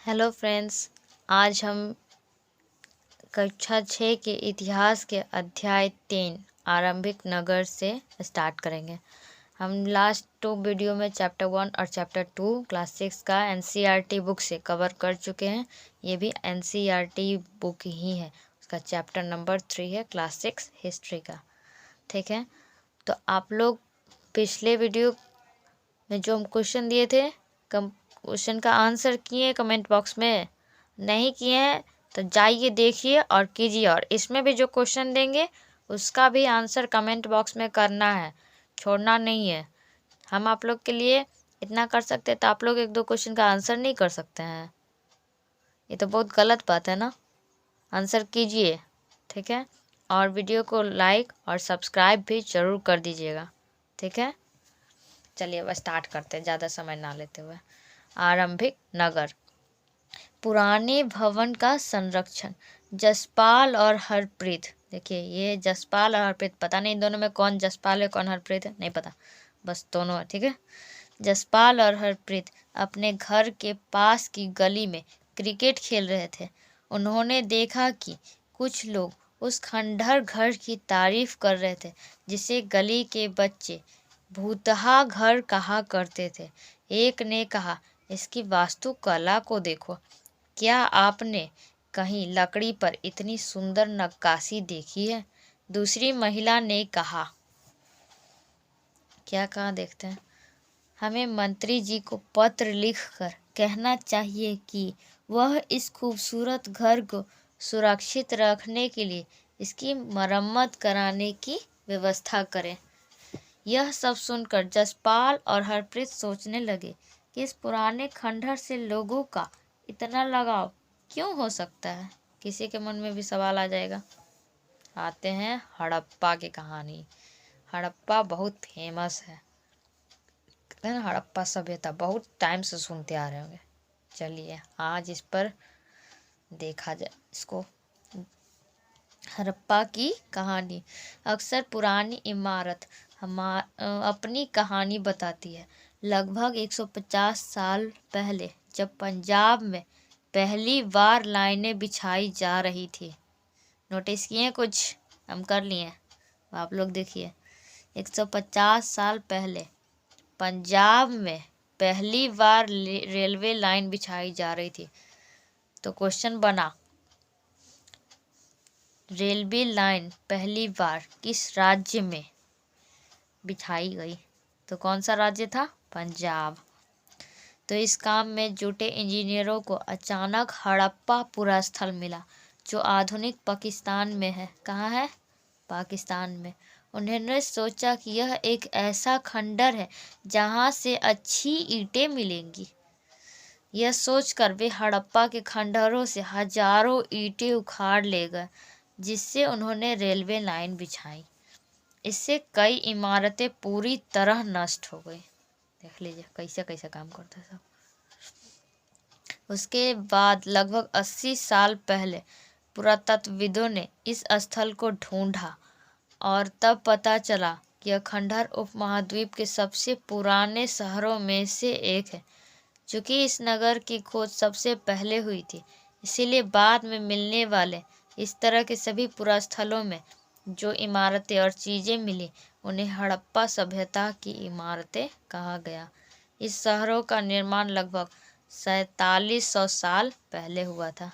Hello friends, आज हम कक्षा 6 के इतिहास के अध्याय 3 आरंभिक नगर से स्टार्ट करेंगे। हम लास्ट 2 वीडियो में चैप्टर 1 और चैप्टर 2 क्लास 6 का एनसीईआरटी बुक से कवर कर चुके हैं। ये भी एनसीईआरटी बुक ही है, उसका चैप्टर नंबर 3 है क्लास 6 हिस्ट्री का। ठीक है, तो आप लोग पिछले वीडियो में जो हम क्वेश्चन दिए थे, क्वेश्चन का आंसर किए कमेंट बॉक्स में? नहीं किए हैं तो जाइए देखिए और कीजिए, और इसमें भी जो क्वेश्चन देंगे उसका भी आंसर कमेंट बॉक्स में करना है, छोड़ना नहीं है। हम आप लोग के लिए इतना कर सकते हैं तो आप लोग 1-2 क्वेश्चन का आंसर नहीं कर सकते हैं? ये तो बहुत गलत बात है ना। आंसर कीजिए, ठीक है, और वीडियो को लाइक और सब्सक्राइब भी ज़रूर कर दीजिएगा। ठीक है, चलिए अब स्टार्ट करते हैं ज़्यादा समय ना लेते हुए। आरंभिक नगर। पुराने भवन का संरक्षण। जसपाल और हरप्रीत। देखिए, ये जसपाल और हरप्रीत, पता नहीं दोनों में कौन जसपाल है कौन हरप्रीत है, नहीं पता, बस दोनों है। ठीक है, जसपाल और हरप्रीत अपने घर के पास की गली में क्रिकेट खेल रहे थे। उन्होंने देखा कि कुछ लोग उस खंडहर घर की तारीफ कर रहे थे जिसे गली के बच्चे भूतहा घर कहा करते थे। एक ने कहा, इसकी वास्तुकला को देखो, क्या आपने कहीं लकड़ी पर इतनी सुंदर नक्काशी देखी है? दूसरी महिला ने कहा, क्या कहा देखते हैं, हमें मंत्री जी को पत्र लिखकर कहना चाहिए कि वह इस खूबसूरत घर को सुरक्षित रखने के लिए इसकी मरम्मत कराने की व्यवस्था करें। यह सब सुनकर जसपाल और हरप्रीत सोचने लगे कि इस पुराने खंडहर से लोगों का इतना लगाव क्यों हो सकता है। किसी के मन में भी सवाल आ जाएगा। आते हैं हड़प्पा की कहानी। हड़प्पा बहुत फेमस है ना, हड़प्पा सभ्यता बहुत टाइम से सुनते आ रहे होंगे। चलिए आज इस पर देखा जाए इसको। हड़प्पा की कहानी। अक्सर पुरानी इमारत अपनी कहानी बताती है। लगभग 150 साल पहले जब पंजाब में पहली बार लाइनें बिछाई जा रही थी, नोटिस किए कुछ? हम कर लिए, आप लोग देखिए। 150 साल पहले पंजाब में पहली बार रेलवे लाइन बिछाई जा रही थी। तो क्वेश्चन बना, रेलवे लाइन पहली बार किस राज्य में बिछाई गई? तो कौन सा राज्य था? पंजाब। तो इस काम में जुटे इंजीनियरों को अचानक हड़प्पा पुरा स्थल मिला, जो आधुनिक पाकिस्तान में है। कहाँ है? पाकिस्तान में। उन्होंने सोचा कि यह एक ऐसा खंडर है जहाँ से अच्छी ईंटें मिलेंगी। यह सोचकर वे हड़प्पा के खंडहरों से हजारों ईंटें उखाड़ ले गए, जिससे उन्होंने रेलवे लाइन बिछाई। इससे कई इमारतें पूरी तरह नष्ट हो गई। देख लीजिए कैसे कैसे काम करता है सब। उसके बाद लगभग 80 साल पहले पुरातत्वविदों ने इस स्थल को ढूंढा और तब पता चला कि यह खंडहर उपमहाद्वीप के सबसे पुराने शहरों में से एक है। चूँकि इस नगर की खोज सबसे पहले हुई थी, इसीलिए बाद में मिलने वाले इस तरह के सभी पुरास्थलों में जो इमारतें और चीज़ें मिली, उन्हें हड़प्पा सभ्यता की इमारतें कहा गया। इस शहरों का निर्माण लगभग 4700 साल पहले हुआ था।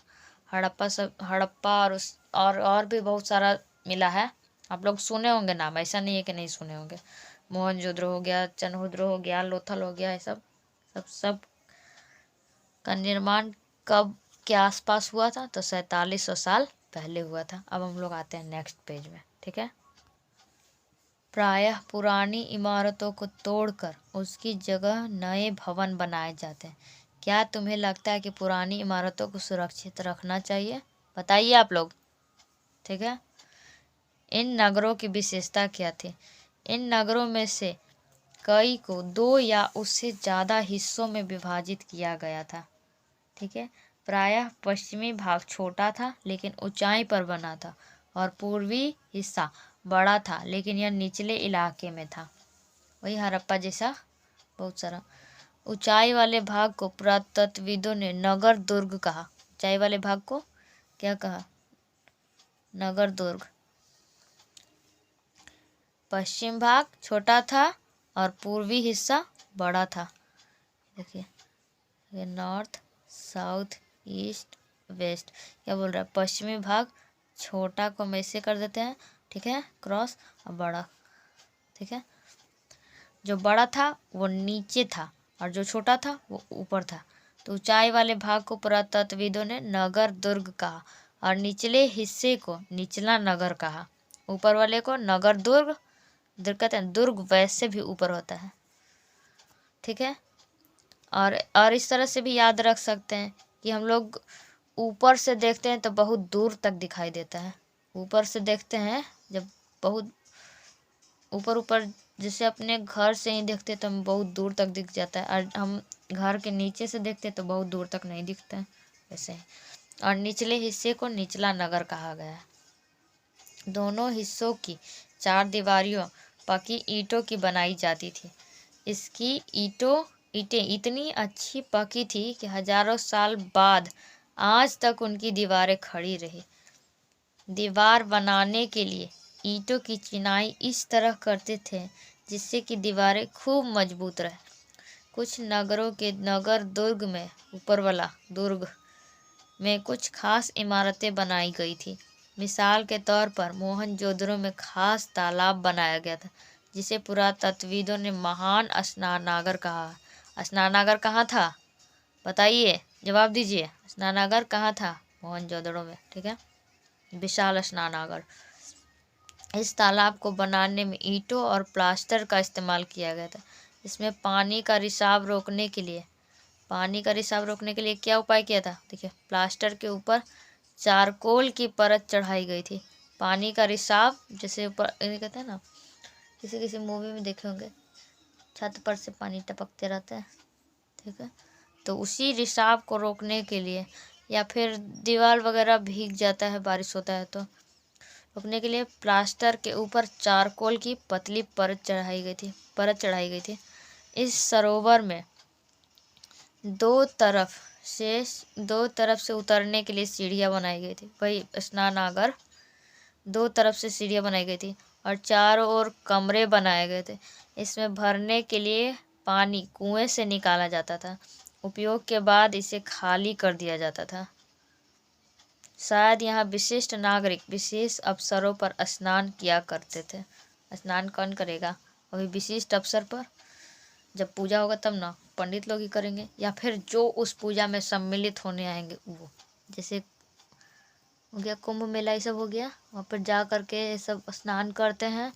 हड़प्पा और भी बहुत सारा मिला है। आप लोग सुने होंगे नाम, ऐसा नहीं है कि नहीं सुने होंगे। मोहनजोदड़ो हो गया, चनहुद्रो हो गया, लोथल हो गया, ये सब का निर्माण कब के आसपास हुआ था? तो 4700 साल पहले हुआ था। अब हम लोग आते हैं नेक्स्ट पेज में। ठीक है, प्रायः पुरानी इमारतों को तोड़कर उसकी जगह नए भवन बनाए जाते हैं। क्या तुम्हें लगता है कि पुरानी इमारतों को सुरक्षित रखना चाहिए? बताइए आप लोग। ठीक है, इन नगरों की विशेषता क्या थी? इन नगरों में से कई को 2 या उससे ज़्यादा हिस्सों में विभाजित किया गया था। ठीक है, प्रायः पश्चिमी भाग छोटा था लेकिन ऊंचाई पर बना था, और पूर्वी हिस्सा बड़ा था लेकिन यह निचले इलाके में था। वही हड़प्पा जैसा बहुत सारा। ऊंचाई वाले भाग को पुरातत्वविदों ने नगर दुर्ग कहा। ऊंचाई वाले भाग को क्या कहा? नगर दुर्ग। पश्चिम भाग छोटा था और पूर्वी हिस्सा बड़ा था। देखिए ये नॉर्थ, साउथ, ईस्ट, वेस्ट। क्या बोल रहा है? पश्चिमी भाग छोटा को हम ऐसे कर देते हैं, ठीक है, क्रॉस, और बड़ा, ठीक है। जो बड़ा था वो नीचे था और जो छोटा था वो ऊपर था। तो ऊंचाई वाले भाग को पुरातत्वविदों ने नगर दुर्ग कहा और निचले हिस्से को निचला नगर कहा। ऊपर वाले को नगर दुर्ग, दुर्ग कहते हैं। दुर्ग वैसे भी ऊपर होता है, ठीक है। और इस तरह से भी याद रख सकते हैं कि हम लोग ऊपर से देखते हैं तो बहुत दूर तक दिखाई देता है। ऊपर से देखते हैं जब बहुत ऊपर ऊपर, जैसे अपने घर से ही देखते तो हम बहुत दूर तक दिख जाता है, और हम घर के नीचे से देखते तो बहुत दूर तक नहीं दिखता है, वैसे ही। और निचले हिस्से को निचला नगर कहा गया है। दोनों हिस्सों की चार दीवारियों पक्की ईंटों की बनाई जाती थी। इसकी ईंटें इतनी अच्छी पकी थी कि हजारों साल बाद आज तक उनकी दीवारें खड़ी रही। दीवार बनाने के लिए ईंटों की चिनाई इस तरह करते थे जिससे कि दीवारें खूब मजबूत रहे। कुछ नगरों के नगर दुर्ग में, ऊपर वाला दुर्ग में कुछ खास इमारतें बनाई गई थी। मिसाल के तौर पर मोहनजोदड़ो में खास तालाब बनाया गया था जिसे पुरातत्वविदों ने महान स्नानागार कहा। स्नानागार कहाँ था? बताइए, जवाब दीजिए। स्नानागार कहाँ था? मोहनजोदड़ो में, ठीक है, विशाल स्नानागार। इस तालाब को बनाने में ईंटों और प्लास्टर का इस्तेमाल किया गया था। इसमें पानी का रिसाव रोकने के लिए क्या उपाय किया था? देखिए, प्लास्टर के ऊपर चारकोल की परत चढ़ाई गई थी। पानी का रिसाव, जैसे ऊपर कहते हैं ना, किसी किसी मूवी में देखे होंगे, छत पर से पानी टपकते रहता है, ठीक है। तो उसी रिसाव को रोकने के लिए, या फिर दीवार वगैरह भीग जाता है, बारिश होता है तो रोकने के लिए प्लास्टर के ऊपर चारकोल की पतली परत चढ़ाई गई थी। इस सरोवर में दो तरफ से उतरने के लिए सीढ़ियाँ बनाई गई थी। वही स्नानागार, दो तरफ से सीढ़ियाँ बनाई गई थी और चारों ओर कमरे बनाए गए थे। इसमें भरने के लिए पानी कुएं से निकाला जाता था। उपयोग के बाद इसे खाली कर दिया जाता था। शायद यहाँ विशिष्ट नागरिक विशेष अवसरों पर स्नान किया करते थे। स्नान कौन करेगा? वही विशिष्ट अवसर पर, जब पूजा होगा तब ना, पंडित लोग ही करेंगे, या फिर जो उस पूजा में सम्मिलित होने आएंगे वो। जैसे हो गया कुंभ मेला, ये सब हो गया, वहाँ पर जा करके सब स्नान करते हैं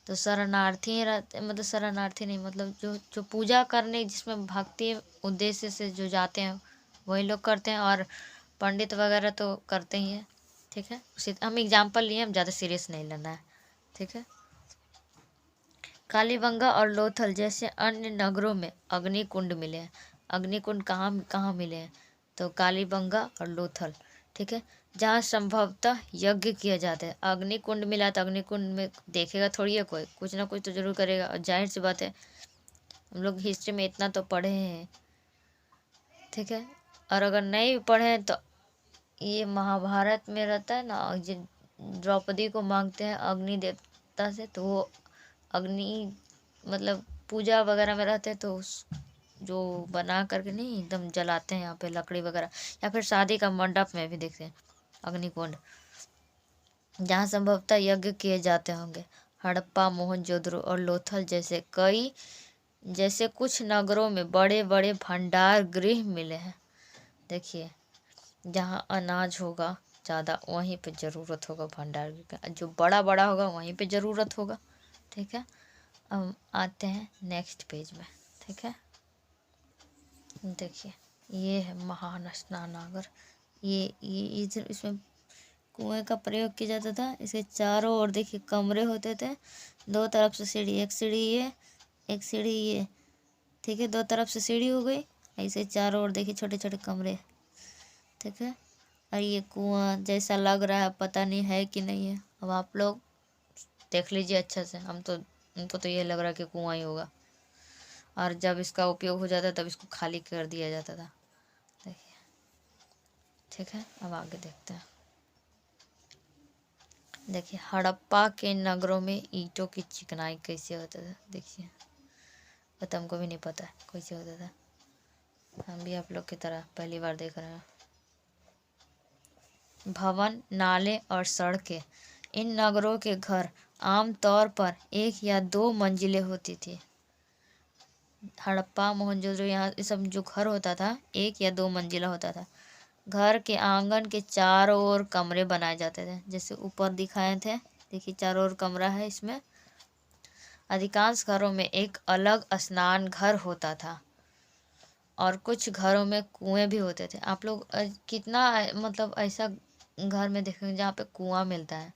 तो शरणार्थी रहते, मतलब शरणार्थी नहीं, मतलब जो पूजा करने, जिसमें भक्ति उद्देश्य से जो जाते हैं वही लोग करते हैं, और पंडित वगैरह तो करते ही हैं, ठीक है। उसी हम एग्जाम्पल लिए, हम ज़्यादा सीरियस नहीं लेना है, ठीक है। कालीबंगा और लोथल जैसे अन्य नगरों में अग्निकुंड मिले हैं। अग्निकुंड कहाँ कहाँ मिले हैं? तो कालीबंगा और लोथल, ठीक है, जहाँ संभवतः यज्ञ किया जाता है। अग्निकुंड मिला तो अग्निकुंड में देखेगा थोड़ी है कोई, कुछ ना कुछ तो जरूर करेगा, और जाहिर सी बात है, हम लोग हिस्ट्री में इतना तो पढ़े हैं, ठीक है। और अगर नहीं पढ़े हैं तो ये महाभारत में रहता है ना, द्रौपदी को मांगते हैं अग्नि देवता से, तो वो अग्नि मतलब पूजा वगैरह में रहते हैं तो उस जो बना करके नहीं एकदम जलाते हैं यहाँ पे लकड़ी वगैरह, या फिर शादी का मंडप में भी देखते हैं अग्निकुंड, जहाँ संभवतः यज्ञ किए जाते होंगे। हड़प्पा, मोहनजोदड़ो और लोथल जैसे कुछ नगरों में बड़े बड़े भंडार गृह मिले हैं। देखिए, जहाँ अनाज होगा ज़्यादा वहीं पे ज़रूरत होगा भंडार गृह का, जो बड़ा बड़ा होगा वहीं पे ज़रूरत होगा, ठीक है। अब आते हैं नेक्स्ट पेज में, ठीक है। देखिए, ये है महान स्नानागार। ये इसमें कुएं का प्रयोग किया जाता था। इसके चारों ओर देखिए कमरे होते थे, दो तरफ से सीढ़ी, एक सीढ़ी ये, एक सीढ़ी ये, ठीक है, दो तरफ से सीढ़ी हो गई। ऐसे चारों ओर देखिए छोटे छोटे कमरे, ठीक है। और ये कुआं जैसा लग रहा है, पता नहीं है कि नहीं है, अब आप लोग देख लीजिए अच्छा से। हमको तो ये लग रहा है कि कुआं ही होगा। और जब इसका उपयोग हो जाता तब इसको खाली कर दिया जाता था। देखिए, ठीक है, अब आगे देखते हैं। देखिए, हड़प्पा के नगरों में ईंटों की चिकनाई कैसे होता था। देखिए, तो हमको भी नहीं पता है कैसे होता था, हम भी आप लोग की तरह पहली बार देख रहे हैं। भवन, नाले और सड़कें। इन नगरों के घर आमतौर पर 1 या 2 मंजिलें होती थी। हड़प्पा, मोहनजोदड़ो, यहाँ ये सब जो घर होता था 1 या 2 मंजिला होता था। घर के आंगन के चारों ओर कमरे बनाए जाते थे, जैसे ऊपर दिखाए थे। देखिए, चारों ओर कमरा है इसमें। अधिकांश घरों में एक अलग स्नान घर होता था और कुछ घरों में कुएं भी होते थे। आप लोग कितना मतलब ऐसा घर में देखेंगे जहाँ पे कुआं मिलता है।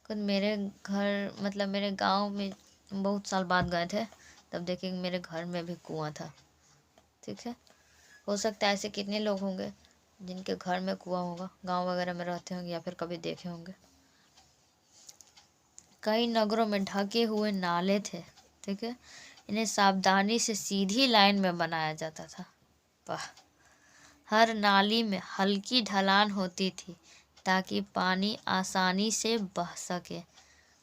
खुद मेरे घर मतलब मेरे गांव में बहुत साल बाद गए थे, तब देखेंगे मेरे घर में भी कुआं था। ठीक है, हो सकता है ऐसे कितने लोग होंगे जिनके घर में कुआं होगा, गांव वगैरह में रहते होंगे या फिर कभी देखे होंगे। कई नगरों में ढके हुए नाले थे। ठीक है, इन्हें सावधानी से सीधी लाइन में बनाया जाता था। वाह। हर नाली में हल्की ढलान होती थी ताकि पानी आसानी से बह सके।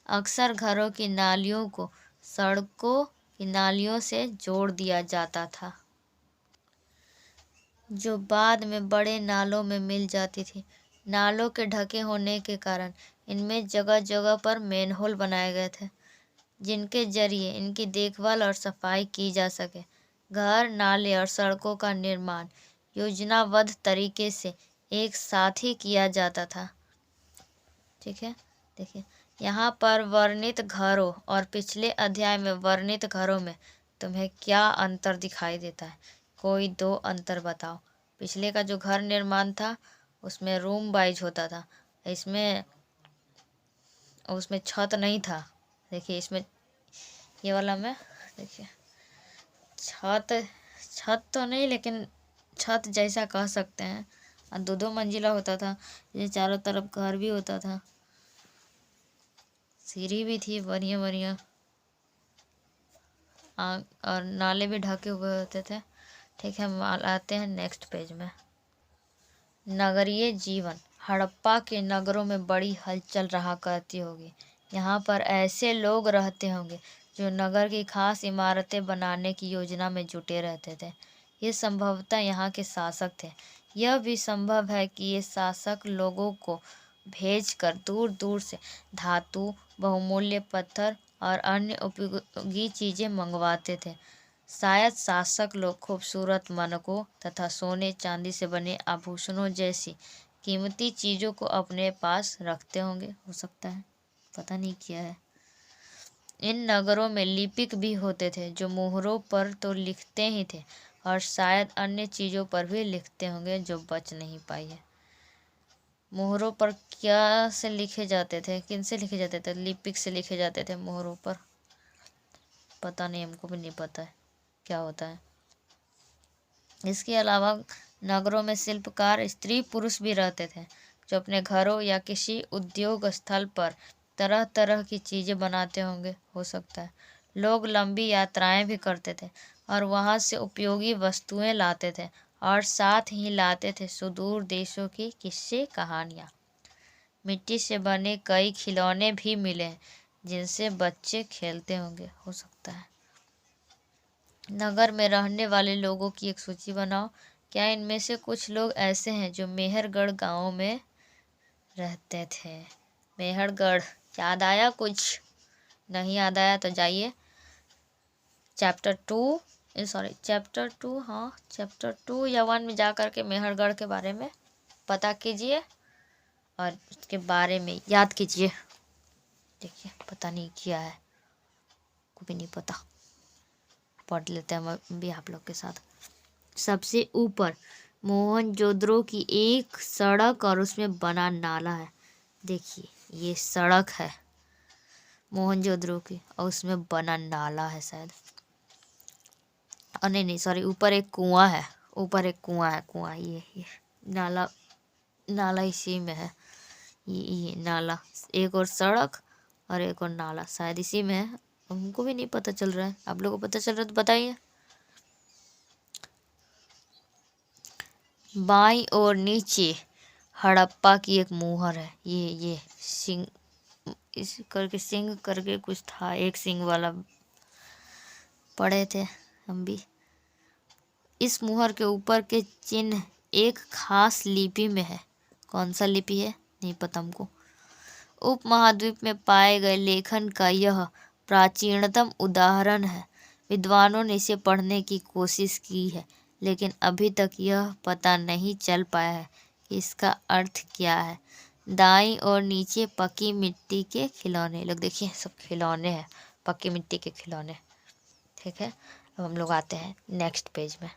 अक्सर घरों की नालियों को सड़कों की नालियों से जोड़ दिया जाता था, जो बाद में बड़े नालों में मिल जाती थी। नालों के ढके होने के कारण इनमें जगह जगह पर मैनहोल बनाए गए थे, जिनके जरिए इनकी देखभाल और सफाई की जा सके। घर, नाले और सड़कों का निर्माण योजनाबद्ध तरीके से एक साथ ही किया जाता था। ठीक है, देखिए, यहाँ पर वर्णित घरों और पिछले अध्याय में वर्णित घरों में तुम्हें क्या अंतर दिखाई देता है? कोई 2 अंतर बताओ। पिछले का जो घर निर्माण था उसमें रूम वाइज होता था, इसमें उसमें छत नहीं था। देखिए, इसमें ये वाला में देखिए छत छत तो नहीं, लेकिन छत जैसा कह सकते हैं। और 2-2 मंजिला होता था, ये चारों तरफ घर भी होता था, सीढ़ी भी थी बढ़िया बढ़िया, और नाले भी ढके हुए होते थे। ठीक है, हम आते हैं नेक्स्ट पेज में। नगरीय जीवन। हड़प्पा के नगरों में बड़ी हलचल रहा करती होगी। यहाँ पर ऐसे लोग रहते होंगे जो नगर की खास इमारतें बनाने की योजना में जुटे रहते थे। ये संभवतः यहाँ के शासक थे। यह भी संभव है कि ये शासक लोगों को भेजकर दूर दूर से धातु, बहुमूल्य पत्थर और अन्य उपयोगी चीज़ें मंगवाते थे। शायद शासक लोग खूबसूरत मनकों तथा सोने चांदी से बने आभूषणों जैसी कीमती चीज़ों को अपने पास रखते होंगे, हो सकता है, पता नहीं क्या है। इन नगरों में लिपिक भी होते थे जो मोहरों पर तो लिखते ही थे और शायद अन्य चीज़ों पर भी लिखते होंगे जो बच नहीं पाई है। मोहरों पर क्या से लिखे जाते थे, किन से लिखे जाते थे? लिपिक से लिखे जाते थे मोहरों पर। पता नहीं, हमको भी नहीं पता है क्या होता है। इसके अलावा नगरों में शिल्पकार स्त्री पुरुष भी रहते थे जो अपने घरों या किसी उद्योग स्थल पर तरह तरह की चीज़ें बनाते होंगे, हो सकता है। लोग लंबी यात्राएं भी करते थे और वहां से उपयोगी वस्तुएं लाते थे और साथ ही लाते थे सुदूर देशों की किस्से कहानियाँ। मिट्टी से बने कई खिलौने भी मिले हैं जिनसे बच्चे खेलते होंगे, हो सकता है। नगर में रहने वाले लोगों की एक सूची बनाओ। क्या इनमें से कुछ लोग ऐसे हैं जो मेहरगढ़ गांव में रहते थे? मेहरगढ़ याद आया कुछ? नहीं याद आया तो जाइए चैप्टर 2 या 1 में जा कर के मेहरगढ़ के बारे में पता कीजिए और उसके बारे में याद कीजिए। देखिए, पता नहीं क्या है, को भी नहीं पता, पढ़ लेते हैं हम भी आप लोग के साथ। सबसे ऊपर मोहनजोदड़ो की एक सड़क और उसमें बना नाला है। देखिए, ये सड़क है मोहनजोदड़ो की और उसमें बना नाला है शायद, और नहीं सॉरी, ऊपर एक कुआं है, ऊपर एक कुआं है, कुआं ये नाला, नाला इसी में है। ये नाला, एक और सड़क और एक और नाला शायद इसी में है। हमको भी नहीं पता चल रहा है, आप लोगों को पता चल रहा है तो बताइए। बाईं ओर नीचे हड़प्पा की एक मुहर है। ये सिंह, इस करके सिंह करके कुछ था, एक सिंह वाला पढ़े थे हम भी। इस मुहर के ऊपर के चिन्ह एक खास लिपि में है। कौन सा लिपि है नहीं पता हमको। उपमहाद्वीप में पाए गए लेखन का यह प्राचीनतम उदाहरण है। विद्वानों ने इसे पढ़ने की कोशिश की है, लेकिन अभी तक यह पता नहीं चल पाया है कि इसका अर्थ क्या है। दाईं और नीचे पक्की मिट्टी के खिलौने। लोग देखिए सब खिलौने हैं, पक्की मिट्टी के खिलौने। ठीक है, अब हम लोग आते हैं नेक्स्ट पेज में।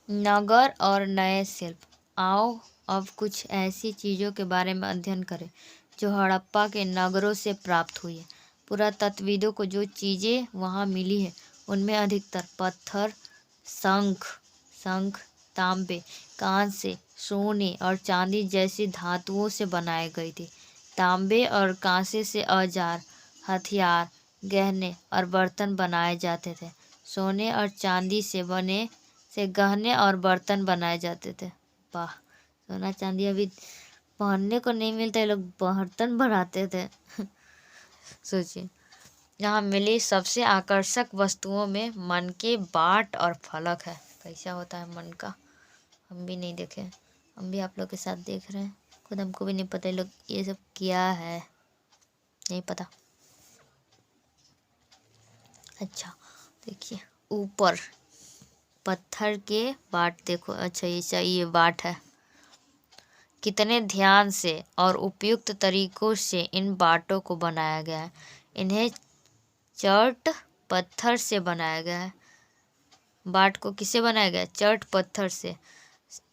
नगर और नए शिल्प। आओ अब कुछ ऐसी चीज़ों के बारे में अध्ययन करें जो हड़प्पा के नगरों से प्राप्त हुई है। पुरातत्वविदों को जो चीज़ें वहाँ मिली है उनमें अधिकतर पत्थर, शंख, तांबे, कांसे, सोने और चांदी जैसी धातुओं से बनाए गए थे। तांबे और कांसे से औजार, हथियार, गहने और बर्तन बनाए जाते थे। सोने और चांदी से गहने और बर्तन बनाए जाते थे। वाह, सोना चांदी अभी पहनने को नहीं मिलता, ये लोग बर्तन बनाते थे। सोचिए, यहाँ मिली सबसे आकर्षक वस्तुओं में मन के बाट और फलक है। कैसा होता है मन का, हम भी नहीं देखे, हम भी आप लोग के साथ देख रहे हैं। खुद हमको भी नहीं पता ये लोग ये सब क्या है, नहीं पता। अच्छा देखिए, ऊपर पत्थर के बाट देखो। अच्छा ये बाट है। कितने ध्यान से और उपयुक्त तरीकों से इन बाटों को बनाया गया है। इन्हें चर्ट पत्थर से बनाया गया है। बाट को किससे बनाया गया? चर्ट पत्थर से।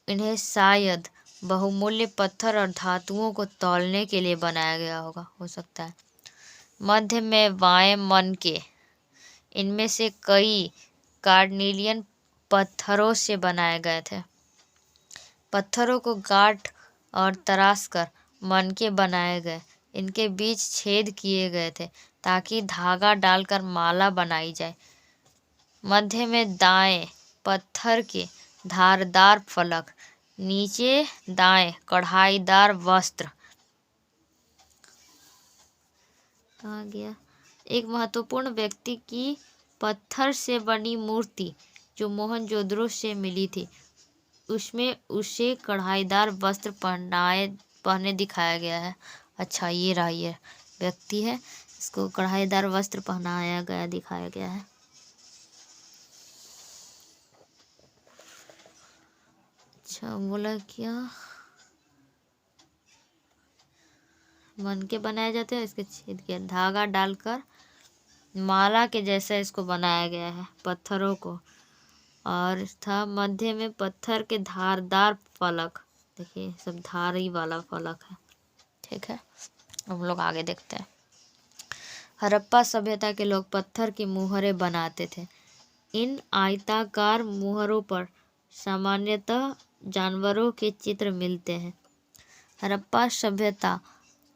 इन्हें शायद बहुमूल्य पत्थर और धातुओं को तौलने के लिए बनाया गया होगा, हो सकता है। मध्य में वाएं मन के, इनमें से कई कार्निलियन पत्थरों से बनाए गए थे। पत्थरों को गाढ़ और तराश कर मनके बनाए गए। इनके बीच छेद किए गए थे ताकि धागा डालकर माला बनाई जाए। मध्य में दाएं पत्थर के धारदार फलक, नीचे दाएं कढ़ाईदार वस्त्र। कहाँ गया? एक महत्वपूर्ण व्यक्ति की पत्थर से बनी मूर्ति जो मोहनजोदड़ो से मिली थी, उसमें उसे कढ़ाईदार वस्त्र पहने दिखाया गया है। अच्छा ये रहा, ये व्यक्ति है, इसको कढ़ाईदार वस्त्र पहनाया गया दिखाया गया है। अच्छा बोला क्या, मन के बनाए जाते हैं, इसके छेद किया, धागा डालकर माला के जैसा इसको बनाया गया है पत्थरों को। और था मध्य में पत्थर के धारदार फलक। देखिए सब धारी वाला फलक है। ठीक है, हम लोग आगे देखते हैं। हड़प्पा सभ्यता के लोग पत्थर की मुहरें बनाते थे। इन आयताकार मुहरों पर सामान्यतः जानवरों के चित्र मिलते हैं। हड़प्पा सभ्यता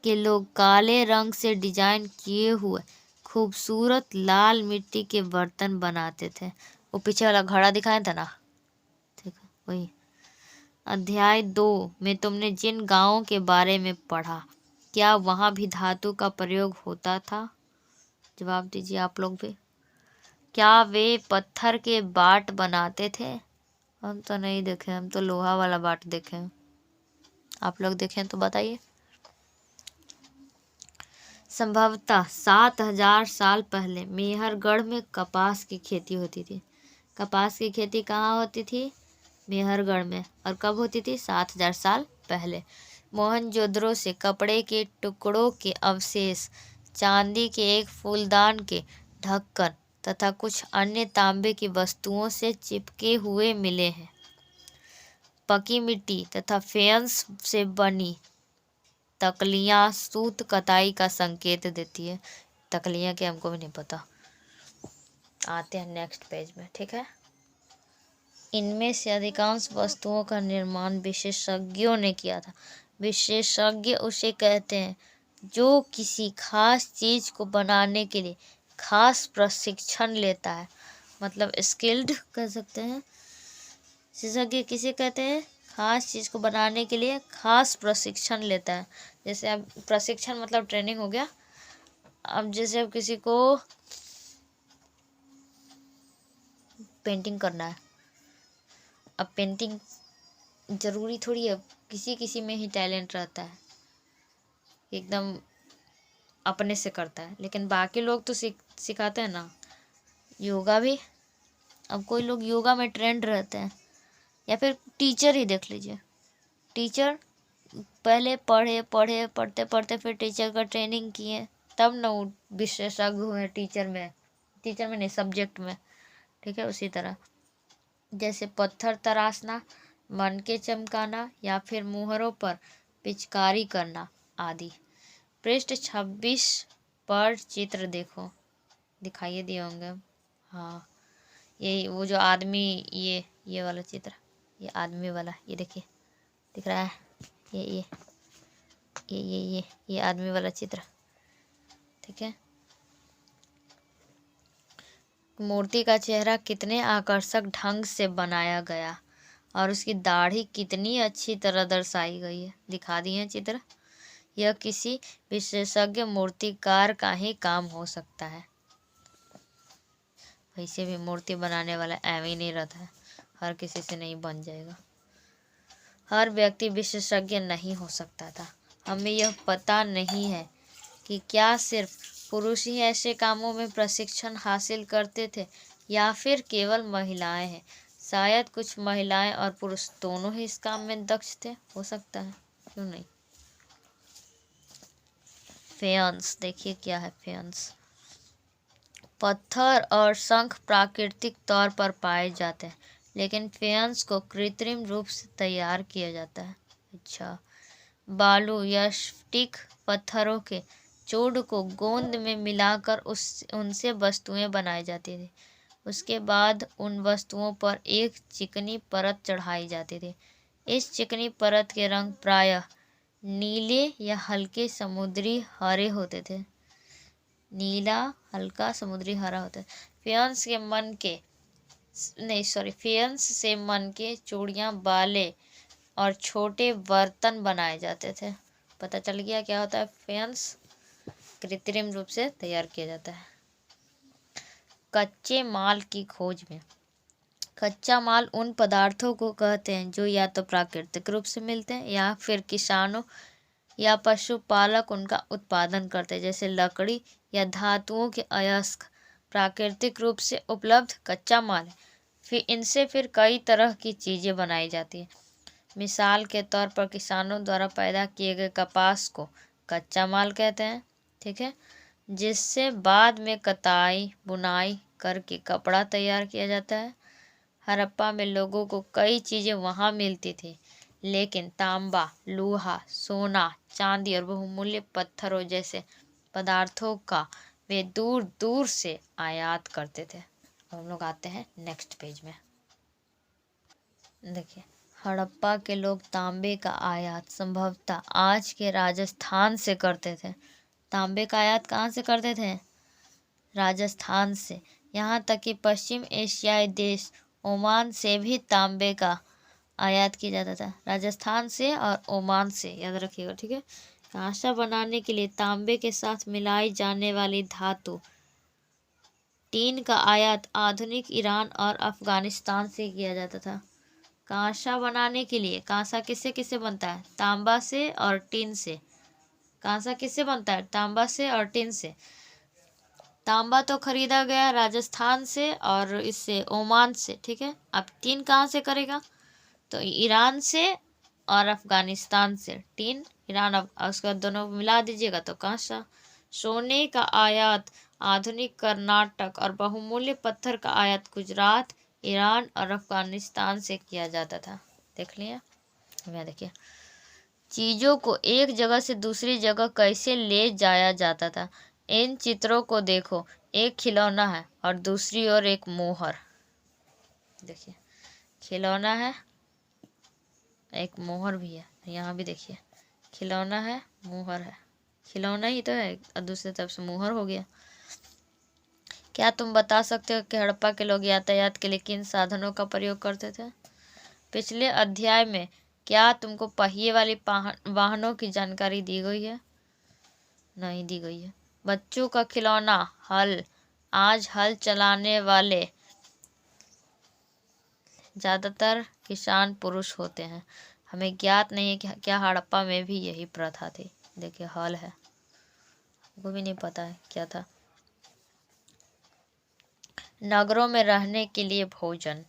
के लोग काले रंग से डिजाइन किए हुए खूबसूरत लाल मिट्टी के बर्तन बनाते थे। वो पीछे वाला घड़ा दिखाया था ना, ठीक है वही। अध्याय 2 में तुमने जिन गांवों के बारे में पढ़ा, क्या वहाँ भी धातु का प्रयोग होता था? जवाब दीजिए आप लोग भी। क्या वे पत्थर के बाट बनाते थे? हम तो नहीं देखे, हम तो लोहा वाला बाट देखे हैं। आप लोग देखें तो बताइए। संभवतः 7000 साल पहले मेहरगढ़ में कपास की खेती होती थी। कपास की खेती कहाँ होती थी? मेहरगढ़ में। और कब होती थी? 7000 साल पहले। मोहनजोदड़ो से कपड़े के टुकड़ों के अवशेष, चांदी के एक फूलदान के ढक्कन तथा कुछ अन्य तांबे की वस्तुओं से चिपके हुए मिले हैं। पकी मिट्टी तथा फेंस से बनी तकलियाँ सूत कताई का संकेत देती है। तकलियाँ क्या, हमको भी नहीं पता। आते हैं नेक्स्ट पेज में। ठीक है, इनमें से अधिकांश वस्तुओं का निर्माण विशेषज्ञों ने किया था। विशेषज्ञ उसे कहते हैं जो किसी खास चीज को बनाने के लिए खास प्रशिक्षण लेता है, मतलब स्किल्ड कह सकते हैं। विशेषज्ञ किसे कहते हैं? खास चीज़ को बनाने के लिए खास प्रशिक्षण लेता है। जैसे अब प्रशिक्षण मतलब ट्रेनिंग हो गया। अब जैसे अब किसी को पेंटिंग करना है, अब पेंटिंग जरूरी थोड़ी है, किसी किसी में ही टैलेंट रहता है, एकदम अपने से करता है, लेकिन बाकी लोग तो सिखाते हैं ना। योगा भी, अब कोई लोग योगा में ट्रेंड रहते हैं, या फिर टीचर ही देख लीजिए। टीचर पहले पढ़ते पढ़ते फिर टीचर का ट्रेनिंग किए, तब न वो विशेषज्ञ हुए टीचर में नहीं, सब्जेक्ट में। ठीक है, उसी तरह जैसे पत्थर तराशना, मन के चमकाना, या फिर मुहरों पर पिचकारी करना आदि। पृष्ठ 26 पर चित्र देखो, दिखाइए दिए होंगे। हाँ, ये वो जो आदमी, ये वाला चित्र, ये आदमी वाला, ये देखिए दिख रहा है, ये आदमी वाला चित्र। ठीक है, मूर्ति का चेहरा कितने आकर्षक ढंग से बनाया गया और उसकी दाढ़ी कितनी अच्छी तरह दर्शाई गई है, दिखा दिए हैं चित्र। यह किसी विशेषज्ञ मूर्तिकार का ही काम हो सकता है। वैसे भी मूर्ति बनाने वाला एवं ही नहीं रहता है, हर किसी से नहीं बन जाएगा। हर व्यक्ति विशेषज्ञ नहीं हो सकता था। हमें यह पता नहीं है कि क्या सिर्फ पुरुष ही ऐसे कामों में प्रशिक्षण हासिल करते थे या फिर केवल महिलाएं हैं। शायद कुछ महिलाएं और पुरुष दोनों ही इस काम में दक्ष थे, हो सकता है, क्यों नहीं। फेयंस देखिए क्या है फेयंस। पत्थर और शंख प्राकृतिक तौर पर पाए जाते हैं, लेकिन फेयंस को कृत्रिम रूप से तैयार किया जाता है। अच्छा, बालू या स्फटिक पत्थरों के चूर्ण को गोंद में मिलाकर उनसे वस्तुएं बनाई जाती थी। उसके बाद उन वस्तुओं पर एक चिकनी परत चढ़ाई जाती थी। इस चिकनी परत के रंग प्रायः नीले या हल्के समुद्री हरे होते थे। नीला, हल्का समुद्री हरा होता है। फेयंस से मन के चूड़ियाँ, बाले और छोटे बर्तन बनाए जाते थे। पता चल गया क्या होता है फेयंस? कृत्रिम रूप से तैयार किया जाता है। कच्चे माल की खोज में। कच्चा माल उन पदार्थों को कहते हैं जो या तो प्राकृतिक रूप से मिलते हैं या फिर किसानों या पशुपालक उनका उत्पादन करते हैं, जैसे लकड़ी या धातुओं के अयस्क प्राकृतिक रूप से उपलब्ध कच्चा माल है। फिर इनसे कई तरह की चीज़ें बनाई जाती हैं। मिसाल के तौर पर किसानों द्वारा पैदा किए गए कपास को कच्चा माल कहते हैं। ठीक है, जिससे बाद में कताई बुनाई करके कपड़ा तैयार किया जाता है। हड़प्पा में लोगों को कई चीज़ें वहाँ मिलती थी, लेकिन तांबा, लोहा, सोना, चांदी और बहुमूल्य पत्थरों जैसे पदार्थों का वे दूर दूर से आयात करते थे। अब हम लोग आते हैं नेक्स्ट पेज में। देखिए, हड़प्पा के लोग तांबे का आयात संभवतः आज के राजस्थान से करते थे। तांबे का आयात कहाँ से करते थे? राजस्थान से। यहाँ तक कि पश्चिम एशियाई देश ओमान से भी तांबे का आयात किया जाता था, राजस्थान से और ओमान से, याद रखिएगा। ठीक है, कांसा बनाने के लिए तांबे के साथ मिलाई जाने वाली धातु टीन का आयात आधुनिक ईरान और अफगानिस्तान से किया जाता था। कांसा बनाने के लिए, कांसा किससे किससे बनता है? तांबा से और टीन से। कांसा किससे बनता है? तांबा से और टीन से। तांबा तो खरीदा गया राजस्थान से और इससे ओमान से। ठीक है, अब टीन कहाँ से करेगा? तो ईरान से और अफगानिस्तान से। टीन ईरान, उसके बाद दोनों मिला दीजिएगा तो कांसा। सोने का आयात आधुनिक कर्नाटक और बहुमूल्य पत्थर का आयात गुजरात, ईरान और अफगानिस्तान से किया जाता था। देख लिया। मैं देखिए, चीज़ों को एक जगह से दूसरी जगह कैसे ले जाया जाता था। इन चित्रों को देखो, एक खिलौना है और दूसरी ओर एक मोहर। देखिए, खिलौना है, एक मोहर भी है। यहाँ भी देखिए, खिलौना है, मोहर है। खिलौना ही तो है और दूसरी तरफ से मोहर हो गया। क्या तुम बता सकते हो कि हड़प्पा के लोग यातायात के लिए किन साधनों का प्रयोग करते थे? पिछले अध्याय में क्या तुमको पहिए वाली वाहनों की जानकारी दी गई है? नहीं दी गई है। बच्चों का खिलौना हल। आज हल चलाने वाले ज़्यादातर किसान पुरुष होते हैं। हमें ज्ञात नहीं है कि क्या हड़प्पा में भी यही प्रथा थी। देखिए हल है, वो भी नहीं पता है क्या था। नगरों में रहने के लिए भोजन।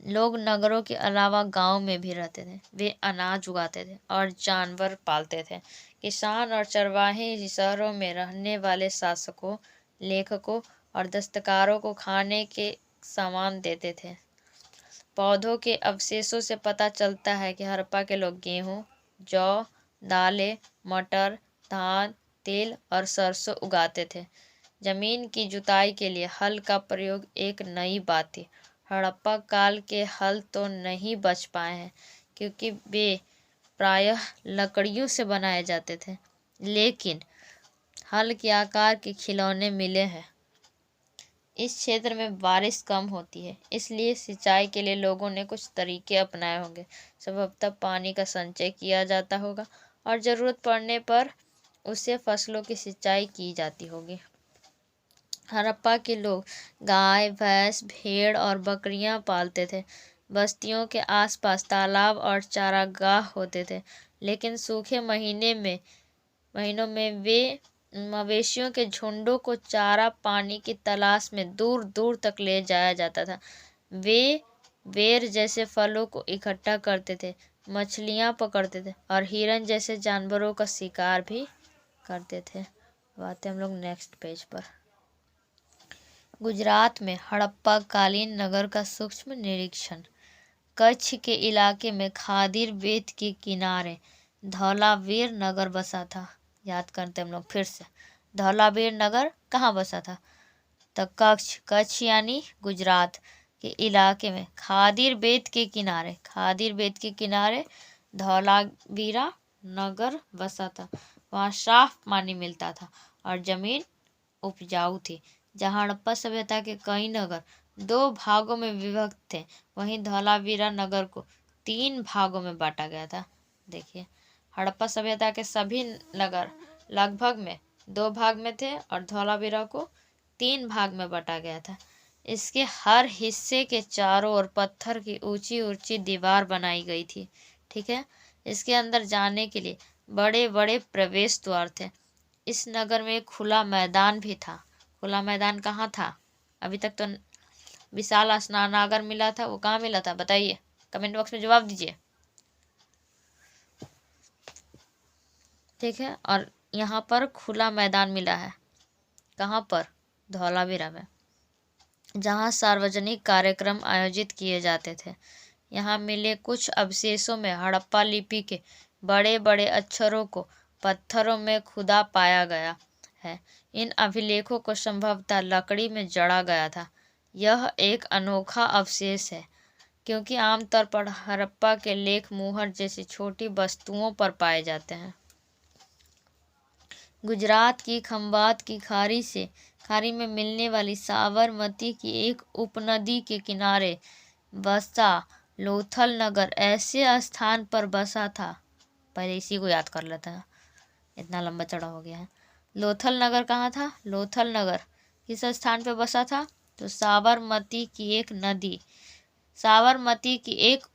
लोग नगरों के अलावा गांव में भी रहते थे। वे अनाज उगाते थे और जानवर पालते थे। किसान और चरवाहे शहरों में रहने वाले शासकों, लेखकों और दस्तकारों को खाने के सामान देते थे। पौधों के अवशेषों से पता चलता है कि हड़प्पा के लोग गेहूं, जौ, दालें, मटर, धान, तिल और सरसों उगाते थे। जमीन की जुताई के लिए हल का प्रयोग एक नई बात थी। हड़प्पा काल के हल तो नहीं बच पाए हैं क्योंकि वे प्रायः लकड़ियों से बनाए जाते थे, लेकिन हल के आकार के खिलौने मिले हैं। इस क्षेत्र में बारिश कम होती है, इसलिए सिंचाई के लिए लोगों ने कुछ तरीके अपनाए होंगे। संभवतः पानी का संचय किया जाता होगा और ज़रूरत पड़ने पर उससे फसलों की सिंचाई की जाती होगी। हड़प्पा के लोग गाय, भैंस, भेड़ और बकरियां पालते थे। बस्तियों के आसपास तालाब और चारागाह होते थे, लेकिन सूखे महीनों में वे मवेशियों के झुंडों को चारा पानी की तलाश में दूर दूर तक ले जाया जाता था। वे बेर जैसे फलों को इकट्ठा करते थे, मछलियां पकड़ते थे और हिरन जैसे जानवरों का शिकार भी करते थे। अब आते हम लोग नेक्स्ट पेज पर। गुजरात में हड़प्पा कालीन नगर का सूक्ष्म निरीक्षण। कच्छ के इलाके में खादीर बेट के किनारे धौलावीर नगर बसा था। याद करते हम लोग फिर से। धौलावीर नगर कहाँ बसा था? तो कच्छ यानी गुजरात के इलाके में खादीर बेट के किनारे धौलावीरा नगर बसा था। वहाँ साफ पानी मिलता था और जमीन उपजाऊ थी। जहाँ हड़प्पा सभ्यता के कई नगर 2 भागों में विभक्त थे, वहीं धौलावीरा नगर को 3 भागों में बांटा गया था। देखिए हड़प्पा सभ्यता के सभी नगर लगभग में 2 भाग में थे और धौलावीरा को 3 भाग में बांटा गया था। इसके हर हिस्से के चारों ओर पत्थर की ऊंची ऊंची दीवार बनाई गई थी। ठीक है, इसके अंदर जाने के लिए बड़े बड़े प्रवेश द्वार थे। इस नगर में खुला मैदान भी था। खुला मैदान कहाँ था? अभी तक तो विशाल स्नानागार मिला था, वो कहाँ मिला था बताइए, कमेंट बॉक्स में जवाब दीजिए। ठीक है, और यहाँ पर खुला मैदान मिला है। कहाँ पर? धौलावीरा में, जहाँ सार्वजनिक कार्यक्रम आयोजित किए जाते थे। यहाँ मिले कुछ अवशेषों में हड़प्पा लिपि के बड़े बड़े अक्षरों को पत्थरों में खुदा पाया गया है। इन अभिलेखों को संभवतः लकड़ी में जड़ा गया था। यह एक अनोखा अवशेष है क्योंकि आमतौर पर हड़प्पा के लेख मुहर जैसी छोटी वस्तुओं पर पाए जाते हैं। गुजरात की खंबात की खाड़ी में मिलने वाली साबरमती की एक उपनदी के किनारे बसा लोथल नगर ऐसे स्थान पर बसा था। पहले इसी को याद कर लेता है, इतना लंबा चढ़ा हो गया है। लोथल नगर कहाँ था? लोथल नगर किस स्थान पर बसा था? तो साबरमती की एक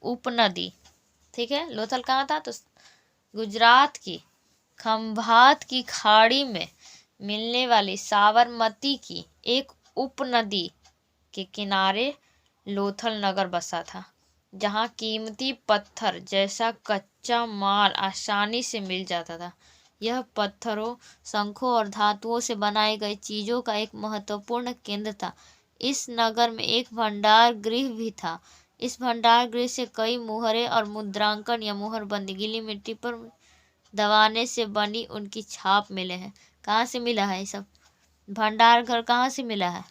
उपनदी। ठीक है, लोथल कहाँ था? तो गुजरात की खंभात की खाड़ी में मिलने वाली साबरमती की एक उपनदी के किनारे लोथल नगर बसा था, जहाँ कीमती पत्थर जैसा कच्चा माल आसानी से मिल जाता था। यह पत्थरों, शंखों और धातुओं से बनाई गई चीज़ों का एक महत्वपूर्ण केंद्र था। इस नगर में एक भंडार गृह भी था। इस भंडार गृह से कई मुहरें और मुद्रांकन या मुहरबंदी गीली मिट्टी पर दबाने से बनी उनकी छाप मिले हैं। कहाँ से मिला है ये सब? भंडार घर कहाँ से मिला है?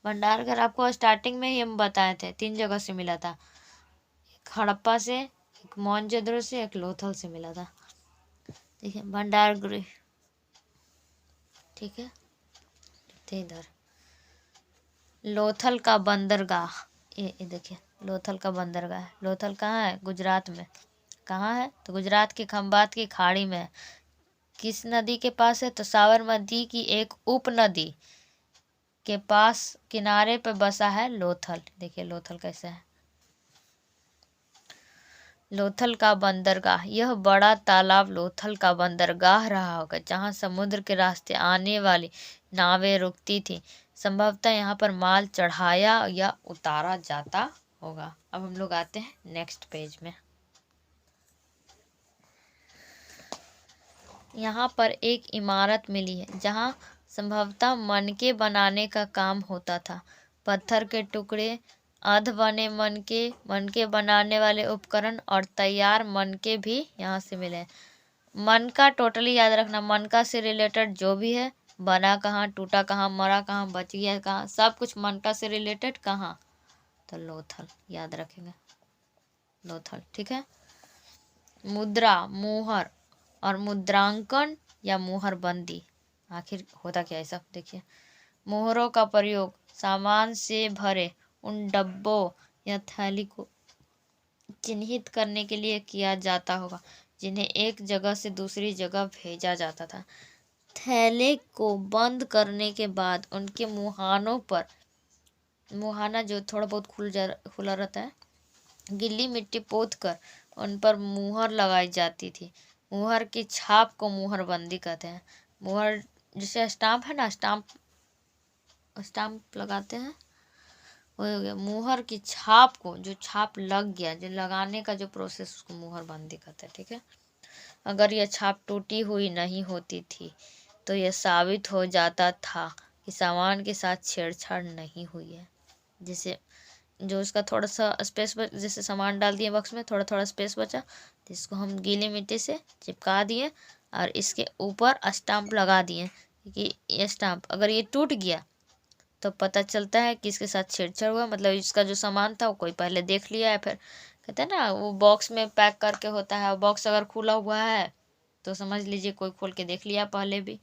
भंडार घर आपको स्टार्टिंग में ही हम बताए थे 3 जगह से मिला था। एक हड़प्पा से, एक मोहनजोदड़ो से, एक लोथल से मिला था। ठीक है, भंडार गृह। ठीक है, इधर लोथल का बंदरगाह, ये देखिए लोथल का बंदरगाह। लोथल कहाँ है? गुजरात में। कहाँ है? तो गुजरात के खंबात की खाड़ी में है। किस नदी के पास है? तो साबरमती की एक उपनदी के पास किनारे पे बसा है लोथल। देखिए लोथल कैसे है। लोथल का बंदरगाह। यह बड़ा तालाब लोथल का बंदरगाह रहा होगा, जहां समुद्र के रास्ते आने वाली नावें रुकती थी। संभवतः यहाँ पर माल चढ़ाया या उतारा जाता होगा। अब हम लोग आते हैं नेक्स्ट पेज में। यहाँ पर एक इमारत मिली है जहाँ संभवतः मनके बनाने का काम होता था। पत्थर के टुकड़े, अध बने मनके बनाने वाले उपकरण और तैयार मनके भी यहाँ से मिले। मनका टोटली याद रखना, मनका से रिलेटेड जो भी है, बना कहाँ, टूटा कहाँ, मरा कहाँ, बच गया कहाँ, सब कुछ मनका से रिलेटेड कहाँ, तो लोथल याद रखेंगे, लोथल। ठीक है। मुद्रा, मुहर और मुद्रांकन या मुहर बंदी, आखिर होता क्या है सब देखिए। मोहरों का प्रयोग सामान से भरे उन डब्बों या थैली को चिन्हित करने के लिए किया जाता होगा जिन्हें एक जगह से दूसरी जगह भेजा जाता था। थैले को बंद करने के बाद उनके मुहानों पर, मुहाना जो थोड़ा बहुत खुला रहता है, गीली मिट्टी पोत कर उन पर मुहर लगाई जाती थी। मुहर की छाप को मुहरबंदी कहते हैं। मुहर जैसे स्टाम्प है ना, स्टाम्प लगाते हैं, वही हो गया। मुहर की छाप को, जो छाप लग गया, जो लगाने का जो प्रोसेस, उसको मुहरबंदी कहते हैं। ठीक है। अगर यह छाप टूटी हुई नहीं होती थी तो यह साबित हो जाता था कि सामान के साथ छेड़छाड़ नहीं हुई है। जैसे जो उसका थोड़ा सा स्पेस जैसे सामान डाल दिए बॉक्स में, थोड़ा थोड़ा स्पेस बचा, जिसको हम गीली मिट्टी से चिपका दिए और इसके ऊपर स्टाम्प लगा दिए कि ये स्टाम्प अगर ये टूट गया तो पता चलता है कि इसके साथ छेड़छाड़ हुआ, मतलब इसका जो सामान था वो कोई पहले देख लिया है। फिर कहते हैं ना, वो बॉक्स में पैक करके होता है, बॉक्स अगर खुला हुआ है तो समझ लीजिए कोई खोल के देख लिया पहले भी,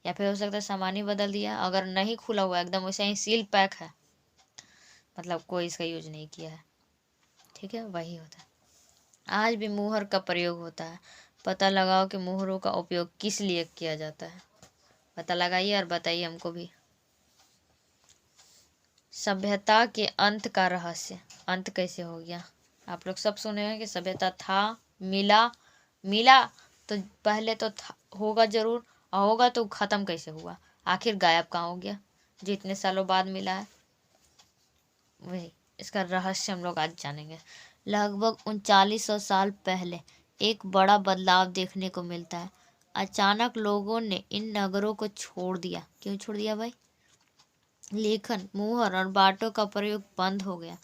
या फिर हो सकता है सामान ही बदल दिया। अगर नहीं खुला हुआ, एकदम वैसे ही सील पैक है, मतलब कोई इसका यूज नहीं किया है। ठीक है, वही होता है। आज भी मुहर का प्रयोग होता है। पता लगाओ कि मुहरों का उपयोग किस लिए किया जाता है, पता लगाइए और बताइए हमको भी। सभ्यता के अंत का रहस्य। अंत कैसे हो गया? आप लोग सब सुने हैं कि सभ्यता था, मिला तो पहले तो था, होगा जरूर, और होगा तो खत्म कैसे हुआ, आखिर गायब कहाँ हो गया जो इतने सालों बाद मिला है? वही इसका रहस्य हम लोग आज जानेंगे। लगभग 3900 साल पहले एक बड़ा बदलाव देखने को मिलता है। अचानक लोगों ने इन नगरों को छोड़ दिया। क्यों छोड़ दिया भाई? लेखन, मुहर और बाटों का प्रयोग बंद हो गया।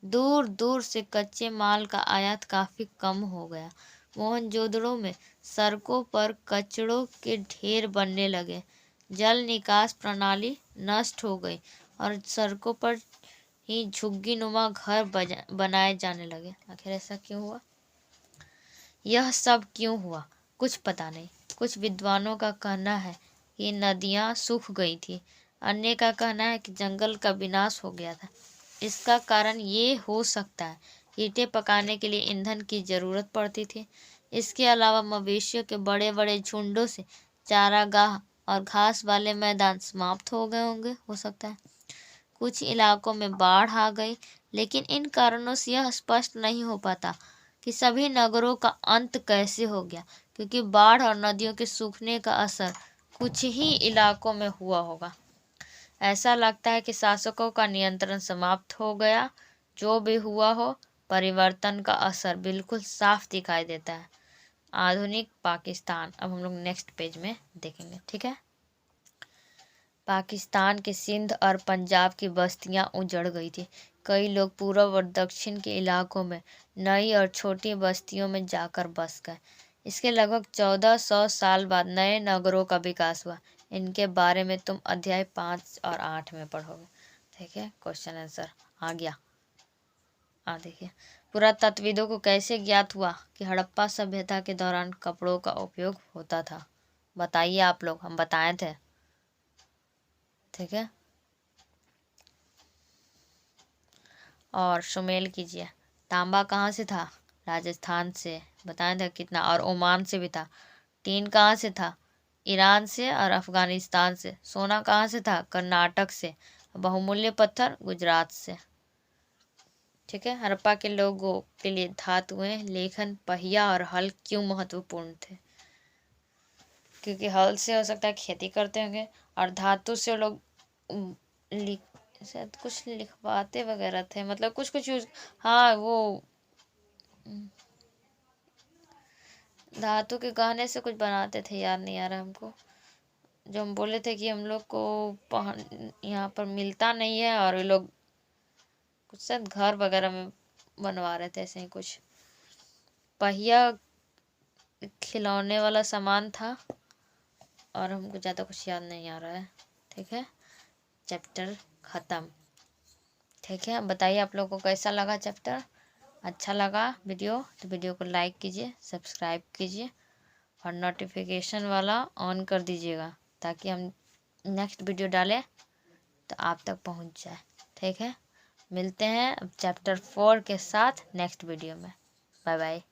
दूर दूर से कच्चे माल का आयात काफी कम हो गया। मोहनजोदड़ो में सड़कों पर कचड़ों के ढेर बनने लगे। जल निकास प्रणाली नष्ट हो गई और सड़कों पर ही झुग्गी नुमा घर बनाए जाने लगे। आखिर ऐसा क्यों हुआ? यह सब क्यों हुआ कुछ पता नहीं। कुछ विद्वानों का कहना है कि नदियां सूख गई थी, अन्य का कहना है कि जंगल का विनाश हो गया था। इसका कारण ये हो सकता है, ईंटें पकाने के लिए ईंधन की जरूरत पड़ती थी। इसके अलावा मवेशियों के बड़े बड़े झुंडों से चारागाह और घास वाले मैदान समाप्त हो गए होंगे, हो सकता है। कुछ इलाकों में बाढ़ आ गई, लेकिन इन कारणों से यह स्पष्ट नहीं हो पाता कि सभी नगरों का अंत कैसे हो गया, क्योंकि बाढ़ और नदियों के सूखने का असर कुछ ही इलाकों में हुआ होगा। ऐसा लगता है कि शासकों का नियंत्रण समाप्त हो गया। जो भी हुआ हो, परिवर्तन का असर बिल्कुल साफ दिखाई देता है। आधुनिक पाकिस्तान, अब हम लोग नेक्स्ट पेज में देखेंगे। ठीक है। पाकिस्तान के सिंध और पंजाब की बस्तियां उजड़ गई थी। कई लोग पूर्व और दक्षिण के इलाकों में नई और छोटी बस्तियों में जाकर बस गए। इसके लगभग 1400 साल बाद नए नगरों का विकास हुआ। इनके बारे में तुम अध्याय 5 और 8 में पढ़ोगे। ठीक है, क्वेश्चन आंसर आ गया। देखिए, पुरातत्वविदों को कैसे ज्ञात हुआ कि हड़प्पा सभ्यता के दौरान कपड़ों का उपयोग होता था? बताइए आप लोग, हम बताए थे। ठीक है। और सुमेल कीजिए। तांबा कहाँ से था? राजस्थान से। बताएं था कितना? और ओमान से भी था। टीन कहाँ से था? ईरान से और अफगानिस्तान से। सोना कहाँ से था? कर्नाटक से। बहुमूल्य पत्थर गुजरात से। ठीक है। हड़प्पा के लोगों के लिए धातुएं, लेखन, पहिया और हल क्यों महत्वपूर्ण थे? क्योंकि हल से हो सकता है खेती करते होंगे, और धातु से लोग लिख शायद कुछ लिखवाते वगैरह थे, मतलब कुछ कुछ यूज। हाँ, वो धातु के गहने से कुछ बनाते थे, याद नहीं आ रहा हमको। जो हम बोले थे कि हम लोग को यहाँ पर मिलता नहीं है, और ये लोग कुछ शायद घर वगैरह में बनवा रहे थे, ऐसे ही कुछ। पहिया खिलौने वाला सामान था, और हमको ज़्यादा कुछ याद नहीं आ रहा है। ठीक है, चैप्टर ख़त्म। ठीक है, बताइए आप लोगों को कैसा लगा चैप्टर? अच्छा लगा वीडियो तो वीडियो को लाइक कीजिए, सब्सक्राइब कीजिए, और नोटिफिकेशन वाला ऑन कर दीजिएगा, ताकि हम नेक्स्ट वीडियो डालें तो आप तक पहुंच जाए। ठीक है, मिलते हैं अब चैप्टर 4 के साथ नेक्स्ट वीडियो में। Bye bye.